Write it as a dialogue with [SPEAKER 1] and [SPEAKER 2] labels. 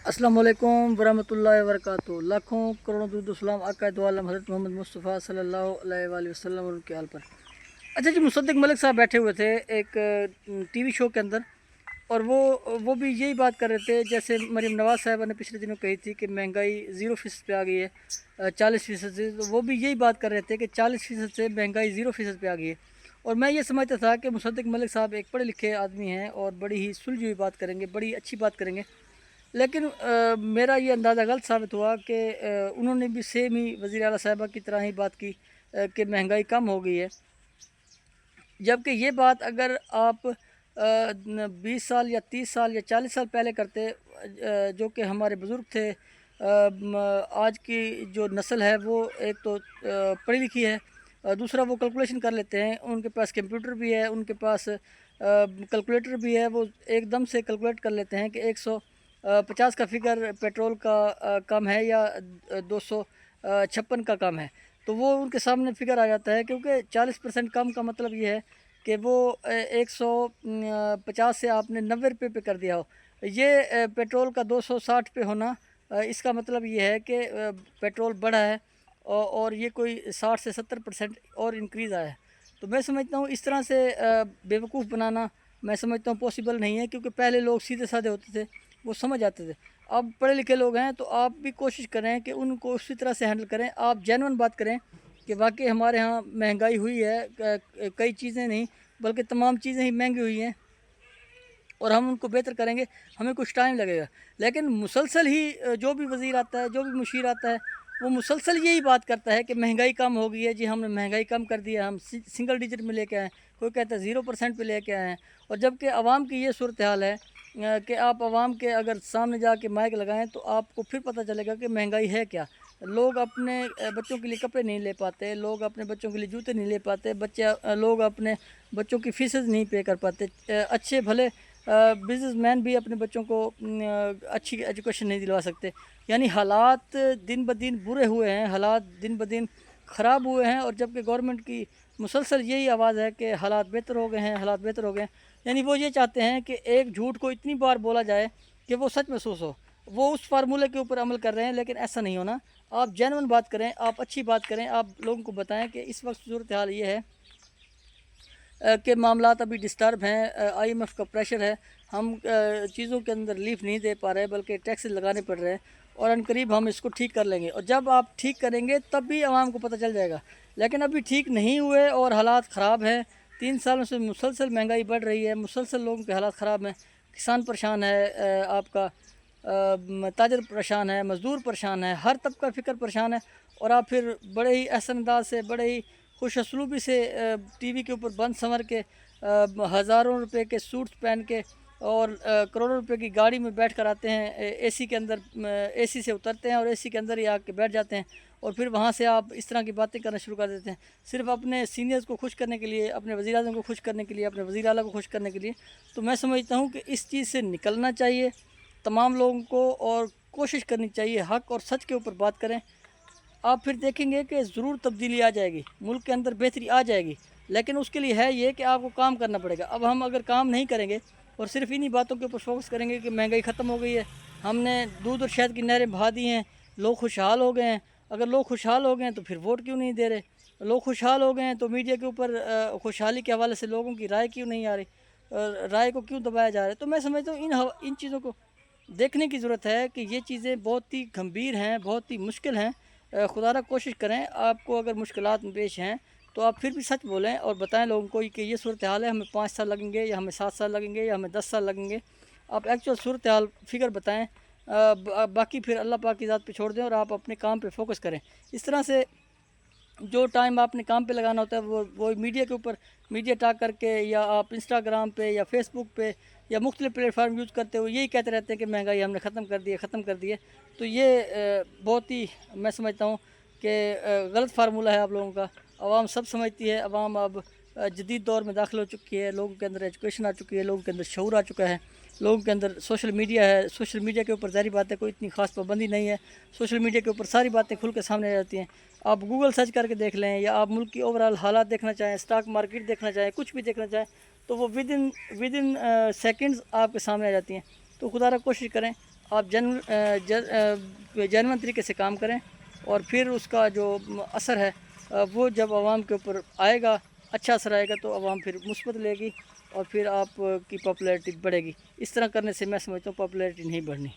[SPEAKER 1] अस्सलाम वालेकुम वरहमतुल्लाहि वबरकातुहू। लाखों करोड़ों दुरूद व सलाम आका दो आलम हज़रत मोहम्मद मुस्तफ़ा सल्लल्लाहु अलैहि वसल्लम और उनके आल पर। अच्छा जी, मुसद्दिक़ मलिक साहब बैठे हुए थे एक टीवी शो के अंदर, और वो भी यही बात कर रहे थे जैसे मरीम नवाज़ साहबा ने पिछले दिनों कही थी कि महंगाई 0% पे आ गई है 40% से। तो वो भी यही बात कर रहे थे कि 40% से महंगाई 0% पे आ गई है। और मैं ये समझता था कि मुसद्दिक़ मलिक साहब एक पढ़े लिखे आदमी हैं और बड़ी ही सुलझी हुई बात करेंगे, बड़ी अच्छी बात करेंगे। लेकिन मेरा ये अंदाज़ा गलत साबित हुआ कि उन्होंने भी सेम ही वज़ीर आला साहिबा की तरह ही बात की कि महंगाई कम हो गई है। जबकि ये बात अगर आप 20 साल या 30 साल या 40 साल पहले करते, जो कि हमारे बुज़ुर्ग थे, आज की जो नस्ल है वो एक तो पढ़ी लिखी है, दूसरा वो कैलकुलेशन कर लेते हैं, उनके पास कंप्यूटर भी है, उनके पास कैलकुलेटर भी है, वो एकदम से कैलकुलेट कर लेते हैं कि 150 का फिगर पेट्रोल का कम है या 256 का कम है। तो वो उनके सामने फिगर आ जाता है, क्योंकि 40% कम का मतलब ये है कि वो 150 से आपने 90 रुपये पे कर दिया हो। ये पेट्रोल का 260 पे होना, इसका मतलब ये है कि पेट्रोल बढ़ा है और ये कोई 60 से 70% और इंक्रीज़ आया है। तो मैं समझता हूँ इस तरह से बेवकूफ़ बनाना, मैं समझता हूँ पॉसिबल नहीं है, क्योंकि पहले लोग सीधे साधे होते थे, वो समझ जाते थे। अब पढ़े लिखे लोग हैं, तो आप भी कोशिश करें कि उनको उसी तरह से हैंडल करें। आप जेन्युइन बात करें कि वाकई हमारे यहाँ महंगाई हुई है, कई चीज़ें नहीं बल्कि तमाम चीज़ें ही महंगी हुई हैं, और हम उनको बेहतर करेंगे, हमें कुछ टाइम लगेगा। लेकिन मुसलसल ही जो भी वज़ीर आता है, जो भी मुशीर आता है, वो मुसलसल यही बात करता है कि महंगाई कम हो गई है जी, हमने महंगाई कम कर दी है, हम सिंगल डिजिट में लेके आए हैं, कोई कहता है 0% पे लेके आए हैं। और जबकि आवाम की ये सूरत हाल है कि आप आवाम के अगर सामने जाके माइक लगाएं तो आपको फिर पता चलेगा कि महंगाई है क्या। लोग अपने बच्चों के लिए कपड़े नहीं ले पाते, लोग अपने बच्चों के लिए जूते नहीं ले पाते, लोग अपने बच्चों की फीसेस नहीं पे कर पाते। अच्छे भले बिजनेसमैन भी अपने बच्चों को अच्छी एजुकेशन नहीं दिलवा सकते। यानी हालात दिन ब दिन बुरे हुए हैं, हालात दिन ब दिन ख़राब हुए हैं, और जबकि गवर्नमेंट की मुसलसल यही आवाज़ है कि हालात बेहतर हो गए हैं, हालात बेहतर हो गए हैं। यानी वो ये चाहते हैं कि एक झूठ को इतनी बार बोला जाए कि वो सच महसूस हो। वो उस फार्मूले के ऊपर अमल कर रहे हैं, लेकिन ऐसा नहीं होना। आप जेन्युइन बात करें, आप अच्छी बात करें, आप लोगों को बताएं कि इस वक्त सूरत हाल ये है के मामलात अभी डिस्टर्ब हैं, आईएमएफ का प्रेशर है, हम चीज़ों के अंदर रिलीफ नहीं दे पा रहे, बल्कि टैक्सेस लगाने पड़ रहे हैं, और अनकरीब हम इसको ठीक कर लेंगे। और जब आप ठीक करेंगे तब भी आवाम को पता चल जाएगा। लेकिन अभी ठीक नहीं हुए और हालात ख़राब हैं। 3 सालों से मुसलसल महंगाई बढ़ रही है, मुसलसल लोगों के हालात ख़राब हैं। किसान परेशान है, आपका ताजर परेशान है, मज़दूर परेशान है, हर तबका फ़िक्र परेशान है। और आप फिर बड़े ही अहसन अंदाज से, बड़े ही खुश असलूबी से टीवी के ऊपर बंद संवर के हज़ारों रुपए के सूट्स पहन के और करोड़ों रुपए की गाड़ी में बैठ कर आते हैं, एसी के अंदर, एसी से उतरते हैं और एसी के अंदर ही आके बैठ जाते हैं, और फिर वहाँ से आप इस तरह की बातें करना शुरू कर देते हैं, सिर्फ अपने सीनियर्स को खुश करने के लिए, अपने वज़ीर आज़म को खुश करने के लिए, अपने वज़ीर आला को खुश करने के लिए। तो मैं समझता हूँ कि इस चीज़ से निकलना चाहिए तमाम लोगों को, और कोशिश करनी चाहिए हक़ और सच के ऊपर बात करें। आप फिर देखेंगे कि ज़रूर तब्दीली आ जाएगी, मुल्क के अंदर बेहतरी आ जाएगी। लेकिन उसके लिए है ये कि आपको काम करना पड़ेगा। अब हम अगर काम नहीं करेंगे और सिर्फ इन्हीं बातों के ऊपर फोकस करेंगे कि महंगाई ख़त्म हो गई है, हमने दूध और शहद की नहरें बहा दी हैं, लोग खुशहाल हो गए हैं। अगर लोग खुशहाल हो गए हैं तो फिर वोट क्यों नहीं दे रहे? लोग खुशहाल हो गए हैं तो मीडिया के ऊपर खुशहाली के हवाले से लोगों की राय क्यों नहीं आ रही? राय को क्यों दबाया जा रहा है? तो मैं समझता हूँ इन चीज़ों को देखने की ज़रूरत है कि ये चीज़ें बहुत ही गंभीर हैं, बहुत ही मुश्किल हैं। खुदा कोशिश करें, आपको अगर मुश्किलात में पेश हैं तो आप फिर भी सच बोलें और बताएं लोगों को कि ये सूरत हाल है, हमें 5 साल लगेंगे या हमें 7 साल लगेंगे या हमें 10 साल लगेंगे। आप एक्चुअल सूरत हाल फिगर बताएं, बाकी फिर अल्लाह पाक की ज़ात पे छोड़ दें और आप अपने काम पे फोकस करें। इस तरह से जो टाइम आपने काम पे लगाना होता है वो मीडिया के ऊपर मीडिया टाक करके, या आप इंस्टाग्राम पे या फेसबुक पे या मुख्तलिफ़ प्लेटफार्म यूज़ करते हुए यही कहते रहते हैं कि महंगाई हमने ख़त्म कर दी है, ख़त्म कर दी है। तो ये बहुत ही मैं समझता हूँ कि गलत फार्मूला है आप लोगों का। आवाम सब समझती है, आवाम अब जदीद दौर में दाखिल हो चुकी है, लोगों के अंदर एजुकेशन आ चुकी है, लोगों के अंदर शऊर आ चुका है, लोगों के अंदर सोशल मीडिया है। सोशल मीडिया के ऊपर ज़ाहिर बात है कोई इतनी ख़ास पाबंदी नहीं है, सोशल मीडिया के ऊपर सारी बातें खुल के सामने आ जाती हैं। आप गूगल सर्च करके देख लें, या आप मुल्क की ओवरऑल हालात देखना चाहें, स्टॉक मार्केट देखना चाहें, कुछ भी देखना चाहें, तो वो विद इन सेकंड्स आपके सामने आ जाती हैं। तो खुदा कोशिश करें آپ جینون طریقے سے کام کریں، اور پھر اس کا جو اثر ہے وہ جب عوام کے اوپر آئے گا، اچھا اثر آئے گا تو عوام پھر مثبت لے گی اور پھر آپ کی پاپولیرٹی بڑھے گی۔ اس طرح کرنے سے میں سمجھتا ہوں پاپولیرٹی نہیں بڑھنی۔